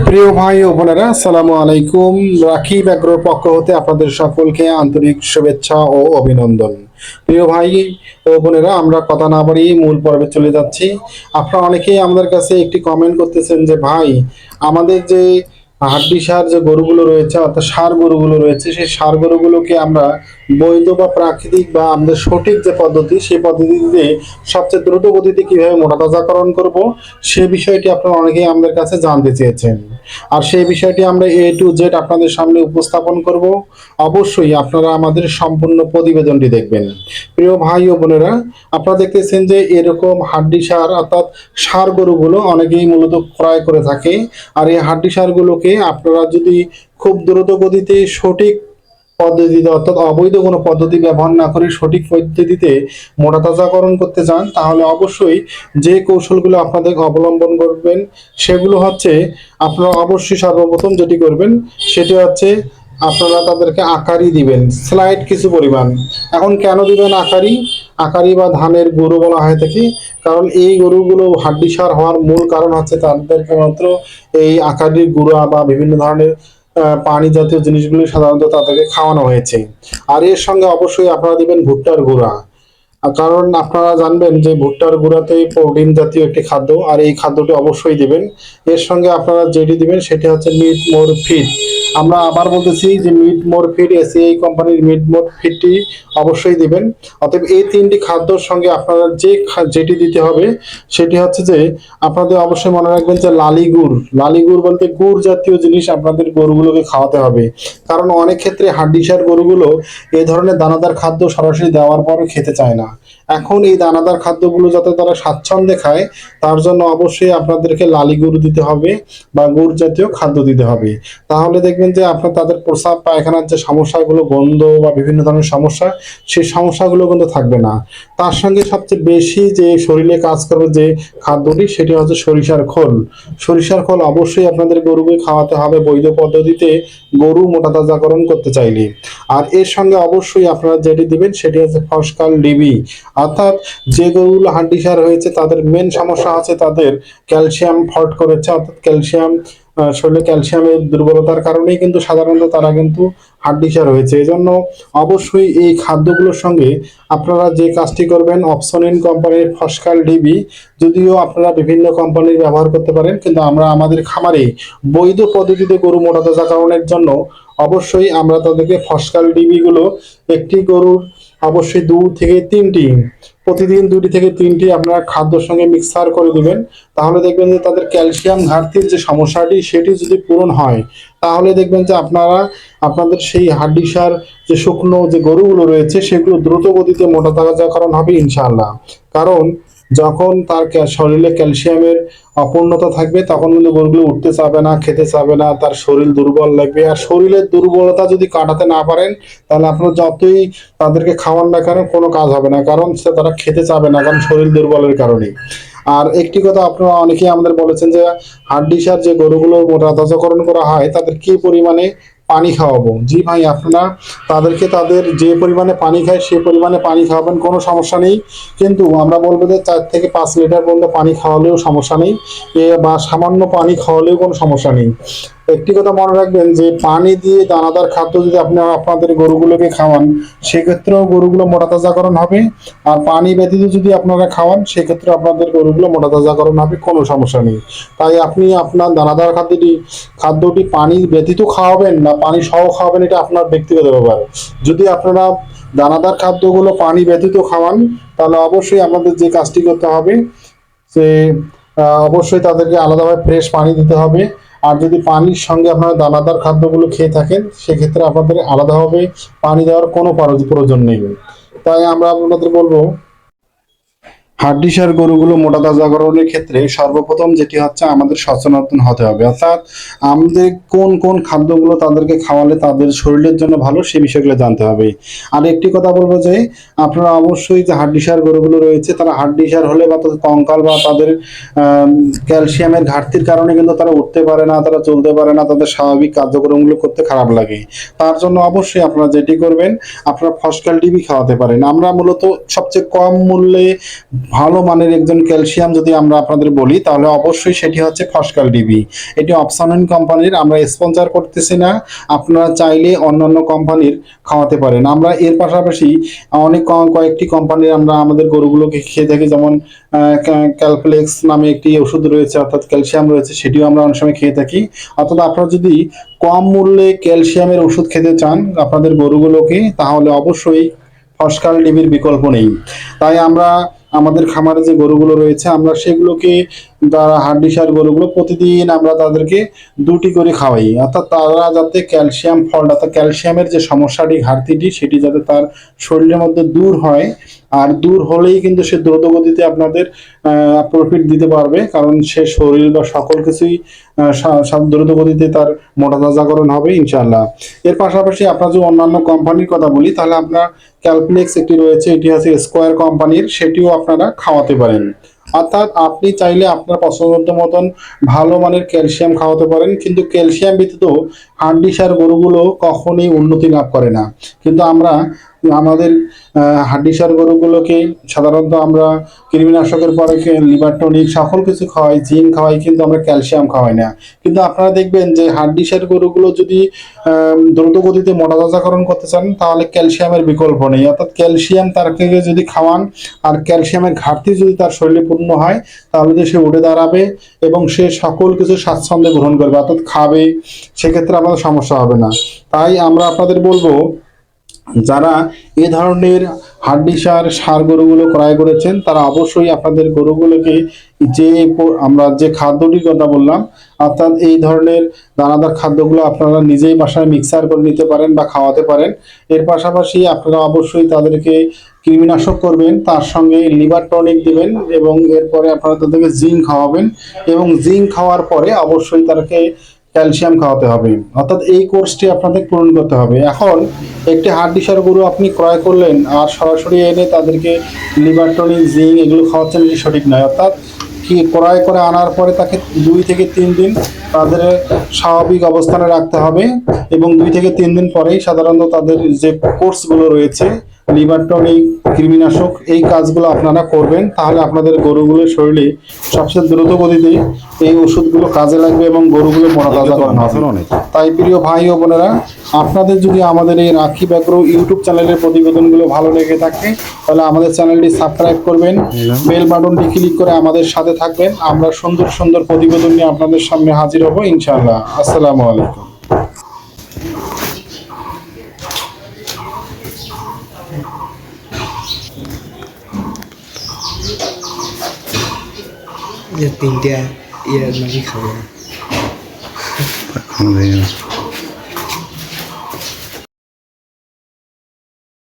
প্রিয় ভাই ও বোনেরা, আসসালামু আলাইকুম। রাকিব এগ্রোর পক্ষ হতে আপনাদের সকলকে আন্তরিক শুভেচ্ছা ও অভিনন্দন। প্রিয় ভাই ও বোনেরা, আমরা কথা না বাড়িয়ে মূল পর্বে চলে যাচ্ছি। আপনারা অনেকেই আমাদের কাছে একটি কমেন্ট করতেছেন যে ভাই, আমাদের যে হাড্ডি সার যে গরুগুলো রয়েছে, অর্থাৎ সার গরুগুলো রয়েছে, সেই সার গরুগুলোকে আমরা বৈধ বা প্রাকৃতিক বা আমাদের সঠিক যে পদ্ধতি, সেই পদ্ধতিতে সবচেয়ে দ্রুত গতিতে কিভাবে মোটাতাজাকরণ করব, সে বিষয়টি আপনারা অনেকেই আমাদের কাছে জানতে চেয়েছেন। আর সেই বিষয়টি আমরা এ টু জেড আপনাদের সামনে উপস্থাপন করব। অবশ্যই আপনারা আমাদের সম্পূর্ণ প্রতিবেদনটি দেখবেন। প্রিয় ভাই ও বোনেরা, আপনারা দেখতেছেন যে এরকম হাড্ডি সার অর্থাৎ সার গরুগুলো অনেকেই মূলত ক্রয় করে থাকে। আর এই হাড্ডি সারগুলোকে আপনারা যদি খুব দ্রুত গতিতে সঠিক পদ্ধতিতে, অর্থাৎ অবৈধ কোনো পদ্ধতি ব্যবহার না করে সঠিক পদ্ধতিতে মোটাতাজাকরণ করতে চান, তাহলে অবশ্যই যে কৌশলগুলো আপনাদের অবলম্বন করবেন সেগুলো হচ্ছে, আপনারা অবশ্যই সর্বপ্রথম যেটি করবেন সেটি হচ্ছে আপনারা তাদেরকে আকারি দিবেন, স্লাইড কিছু পরিমাণ। এখন কেন দিবেন আকারি? আকারি বা ধানের গরু বলা হয় থাকে, কারণ এই গরুগুলো হাড্ডি সার হওয়ার মূল কারণ হচ্ছে তাদেরকে মাত্র এই আকারির গুঁড়া বা বিভিন্ন ধরনের পানি জাতীয় জিনিসগুলো সাধারণত তাদেরকে খাওয়ানো হয়েছে। আর এর সঙ্গে অবশ্যই আপনারা দিবেন ভুট্টার গুঁড়া। কারণ আপনারা জানবেন যে ভুট্টার গুঁড়াতে প্রোটিন জাতীয় একটি খাদ্য, আর এই খাদ্যটি অবশ্যই দিবেন। এর সঙ্গে আপনারা যেটি দিবেন সেটি হচ্ছে মিট মোর ফিড। আমরা আবার বলতেছি যে মিট মোর ফিড, এসিআই কোম্পানির মিট মোর ফিডটি অবশ্যই দিবেন। অতএব এই তিনটি খাদ্যর সঙ্গে আপনারা যেটি দিতে হবে সেটি হচ্ছে যে আপনাদের অবশ্যই মনে রাখবেন যে লালি গুড়। লালি গুড় বলতে গুড় জাতীয় জিনিস আপনাদের গরুগুলোকে খাওয়াতে হবে। কারণ অনেক ক্ষেত্রে হাড্ডিসার গরুগুলো এই ধরনের দানাদার খাদ্য সরাসরি দেওয়ার পরও খেতে চায় না। এখন এই দানাদার খাদ্যগুলো যাতে তারা স্বাচ্ছন্দ্যে খায়, তার জন্য অবশ্যই আপনাদেরকে লালি গুঁড়ো দিতে হবে বা গুড় জাতীয় খাদ্য দিতে হবে। তাহলে দেখবেন যে আপনার তাদের প্রস্রাব পায়খানার যে সমস্যাগুলো, গন্ধ বা বিভিন্ন ধরনের সমস্যা, সেই সমস্যাগুলো কিন্তু থাকবে না। তার সঙ্গে সবচেয়ে বেশি যে শরীরে কাজ করবে যে খাদ্যটি, সেটি হচ্ছে সরিষার খোল। সরিষার খোল অবশ্যই আপনাদের গরুকে খাওয়াতে হবে বৈধ পদ্ধতিতে, গরু মোটাতাজাকরণ করতে চাইলে। আর এর সঙ্গে অবশ্যই আপনারা যেটি দিবেন সেটি হচ্ছে ফসকাল ডিবি। অর্থাৎ যে গরুগুলো হাড্ডিসার হয়েছে তাদের মেন সমস্যা আছে তাদের ক্যালসিয়াম ফল্ট করেছে, অর্থাৎ ক্যালসিয়াম শরীরে ক্যালসিয়ামের দুর্বলতার কারণেই কিন্তু সাধারণত তারা কিন্তু হাড্ডিসার হয়েছে। এই জন্য অবশ্যই এই খাদ্যগুলোর সঙ্গে আপনারা যে কাজটি করবেন, অপসনিন কোম্পানির ফসকাল ডিবি, যদিও আপনারা বিভিন্ন কোম্পানির ব্যবহার করতে পারেন, কিন্তু আমরা আমাদের খামারে বৈধ পদ্ধতিতে গরু মোটাতাজাকরণের জন্য অবশ্যই আমরা তাদেরকে ফসকাল ডিবি গুলো একটি গরুর অবশ্যই 2 থেকে 3টি, প্রতিদিন 2 থেকে 3টি আপনারা খাদ্যের সঙ্গে মিক্সার করে দিবেন। তাহলে দেখবেন যে তাদের ক্যালসিয়াম ঘাটতির যে সমস্যাটি সেটি যদি পূরণ হয়, তাহলে দেখবেন যে আপনারা আপনাদের সেই হাড্ডিসার যে শুকনো যে গরুগুলো রয়েছে সেগুলো দ্রুত গতিতে মোটাতাজাকরণ হবে ইনশাআল্লাহ। কারণ যখন তার শরীরে ক্যালসিয়ামের অপূর্ণতা থাকবে তখন কিন্তু গরুগুলো উঠতে চাবে না, খেতে চাবে না, তার শরীর দুর্বল লাগবে। আর শরীরের দুর্বলতা যদি কাটাতে না পারেন, তাহলে আপনারা যতই তাদেরকে খাওয়ান না কেন কোনো কাজ হবে না, কারণ তারা খেতে চাবে না, কারণ শরীর দুর্বলের কারণে। আর একটি কথা আপনারা অনেকেই আমাদের বলেছেন যে হাড্ডিসার যে গরুগুলো মোটাতাজাকরণ করা হয় তাদের কি পরিমাণে পানি খাওয়াবো। জি ভাই, আপনারা তাদেরকে তাদের যে পরিমাণে পানি খায় সেই পরিমাণে পানি খাওয়াবেন, কোনো সমস্যা নেই। কিন্তু আমরা বলবো যে 4 থেকে 5 লিটার পর্যন্ত পানি খাওয়ালেও সমস্যা নেই, বা সামান্য পানি খাওয়ালেও কোনো সমস্যা নেই। একটি কথা মনে রাখবেন যে পানি দিয়ে দানাদার খাদ্য যদি আপনারা আপনাদের গরুগুলোকে খাওয়ান, সেক্ষেত্রেও গরুগুলো মোটাতাজাকরণ হবে। আর পানি ব্যতীত যদি আপনারা খাওয়ান, সেক্ষেত্রে আপনাদের গরুগুলো মোটাতাজাকরণ হবে, কোনো সমস্যা নেই। তাই আপনি আপনার দানাদার খাদ্যটি পানি ব্যতীত খাওয়াবেন না পানি সহ খাওয়াবেন, এটা আপনার ব্যক্তিগত ব্যাপার। যদি আপনারা দানাদার খাদ্যগুলো পানি ব্যতীত খাওয়ান, তাহলে অবশ্যই আপনাদের যে কাজটি করতে হবে যে অবশ্যই তাদেরকে আলাদাভাবে ফ্রেশ পানি দিতে হবে। আর যদি পানির সঙ্গে আপনারা দানাদার খাদ্যগুলো খেয়ে থাকেন, সেক্ষেত্রে আপনাদের আলাদাভাবে পানি দেওয়ার কোনো প্রয়োজন নেই। তাই আমরা আপনাদের বলবো, হাড্ডিসার গরুগুলো মোটাতাজাকরণের ক্ষেত্রে সর্বপ্রথম যেটি হচ্ছে আমাদের সচেতন হতে হবে, অর্থাৎ আমাদের কোন কোন খাদ্যগুলো তাদেরকে খাওয়ালে তাদের শরীরের জন্য ভালো সে বিষয়গুলো জানতে হবে। আর একটি কথা বলবো যে আপনারা অবশ্যই যে হাড্ডিসার গরুগুলো রয়েছে তারা হাড্ডিসার হলে বা তাদের কঙ্কাল বা তাদের ক্যালসিয়ামের ঘাটতির কারণে কিন্তু তারা উঠতে পারে না, তারা চলতে পারে না, তাদের স্বাভাবিক কার্যক্রমগুলো করতে খারাপ লাগে। তার জন্য অবশ্যই আপনারা যেটি করবেন, আপনারা ফসকাল ডিবি খাওয়াতে পারেন। আমরা মূলত সবচেয়ে কম মূল্যে ভালো মানের একজন ক্যালসিয়াম যদি আমরা আপনাদের বলি তাহলে অবশ্যই সেটি হচ্ছে ফসকাল ডিবি। এটি অপশনাল কোম্পানির, আমরা স্পন্সর করতেছি না, আপনারা চাইলে অন্যান্য কোম্পানির খাওয়াতে পারেন। আমরা এর পাশাপাশি অনেক কয়েকটি কোম্পানির আমরা আমাদের গরুগুলোকে খেয়ে থাকি, যেমন ক্যালপ্লেক্স নামে একটি ওষুধ রয়েছে অর্থাৎ ক্যালসিয়াম রয়েছে, সেটিও আমরা অনেক সময় খেয়ে থাকি। অর্থাৎ আপনারা যদি কম মূল্যে ক্যালসিয়ামের ওষুধ খেতে চান আপনাদের গরুগুলোকে, তাহলে অবশ্যই ফসকাল ডিবির বিকল্প নেই। তাই আমরা আমাদের খামারে যে গরুগুলো রয়েছে আমরা সেগুলোকে, যারা হাড্ডিসার গরুগুলো, প্রতিদিন আমরা তাদেরকে 2টি করে খাওয়াই, অর্থাৎ তারা যাতে ক্যালসিয়াম ফলটা, অর্থাৎ ক্যালসিয়ামের যে সমস্যাটি, ঘাটতিটি, সেটি যাতে তার শরীরের মধ্যে দূর হয়। আর দূর হলেই কিন্তু সে দ্রুত গতিতে আপনাদের প্রফিট দিতে পারবে, কারণ সে শরীর বা সকল কিছুই দ্রুত গতিতে তার মোটা তাজাকরণ হবে ইনশাআল্লাহ। এর পাশাপাশি আপনার যদি অন্যান্য কোম্পানির কথা বলি তাহলে আপনার ক্যালপ্লেক্স একটি রয়েছে, এটি হচ্ছে স্কোয়ার কোম্পানির, সেটিও আপনারা খাওয়াতে পারেন। অর্থাৎ আপনি চাইলে আপনার পছন্দ মতন ভালো মানের ক্যালসিয়াম খাওয়াতে পারেন, কিন্তু ক্যালসিয়াম ব্যতীত হাড্ডিসার গরুগুলো কখনোই উন্নতি লাভ করে না। কিন্তু আমরা আমাদের হাড্ডিসার গরুগুলোকে সাধারণত আমরা কৃমিনাশকের পরে লিভার টনিক সকল কিছু খাওয়াই, জিঙ্ক খাওয়াই, কিন্তু আমরা ক্যালসিয়াম খাওয়াই না। কিন্তু আপনারা দেখবেন যে হাড্ডিসার গরুগুলো যদি দ্রুত গতিতে মোটা তাজাকরণ করতে চান তাহলে ক্যালসিয়ামের বিকল্প নেই। অর্থাৎ ক্যালসিয়াম তাকে যদি খাওয়ান আর ক্যালসিয়ামের ঘাটতি যদি তার শরীরে পূর্ণ হয় তাহলে যে সে উঠে দাঁড়াবে এবং সে সকল কিছু স্বাচ্ছন্দ্যে গ্রহণ করবে, অর্থাৎ খাবে, সেক্ষেত্রে আমাদের সমস্যা হবে না। তাই আমরা আপনাদের বলবো, যারা এ ধরনের সার গরুগুলো ক্রয় করেছেন তারা অবশ্যই আপনাদের গরুগুলোকে যে আমরা যে খাদ্যটির কথা বললাম, অর্থাৎ এই ধরনের দানাদার খাদ্যগুলো আপনারা নিজেই বাসায় মিক্সার করে নিতে পারেন বা খাওয়াতে পারেন। এর পাশাপাশি আপনারা অবশ্যই তাদেরকে কৃমিনাশক করবেন, তার সঙ্গে লিভার টনিক দিবেন এবং এরপরে আপনারা তাদেরকে জিঙ্ক খাওয়াবেন এবং জিঙ্ক খাওয়ার পরে অবশ্যই তাদেরকে ক্যালসিয়াম খাওয়াতে হবে। অর্থাৎ এই কোর্সটি আপনাদের পূরণ করতে হবে। এখন একটি হাড্ডিসার গরু আপনি ক্রয় করলেন আর সরাসরি এনে তাদেরকে লিভার টনিক, জিঙ্ক এগুলো খাওয়াচ্ছেন, এটি সঠিক নয়। অর্থাৎ কি ক্রয় করে আনার পরে তাকে 2 থেকে 3 দিন তাদের স্বাভাবিক অবস্থানে রাখতে হবে এবং 2 থেকে 3 দিন পরেই সাধারণত তাদের যে কোর্সগুলো রয়েছে লিভার টনিক, কৃমিনাশক, এই কাজগুলো আপনারা করবেন, তাহলে আপনাদের গরুগুলোর শরীরে সবচেয়ে দ্রুত গতিতে এই ওষুধগুলো কাজে লাগবে এবং গরুগুলো মোটা তাজাকরণ হবে। তাই প্রিয় ভাই ও বোনেরা, আপনাদের যদি আমাদের এই রাখি ব্যাগ্রো ইউটিউব চ্যানেলের প্রতিবেদনগুলো ভালো লেগে থাকে তাহলে আমাদের চ্যানেলটি সাবস্ক্রাইব করবেন, বেল বাটনটি ক্লিক করে আমাদের সাথে থাকবেন। আমরা সুন্দর সুন্দর প্রতিবেদন নিয়ে আপনাদের সামনে হাজির হব ইনশাআল্লাহ। আসসালামু আলাইকুম। যে 3টা ইয়ার নাকি খাবে।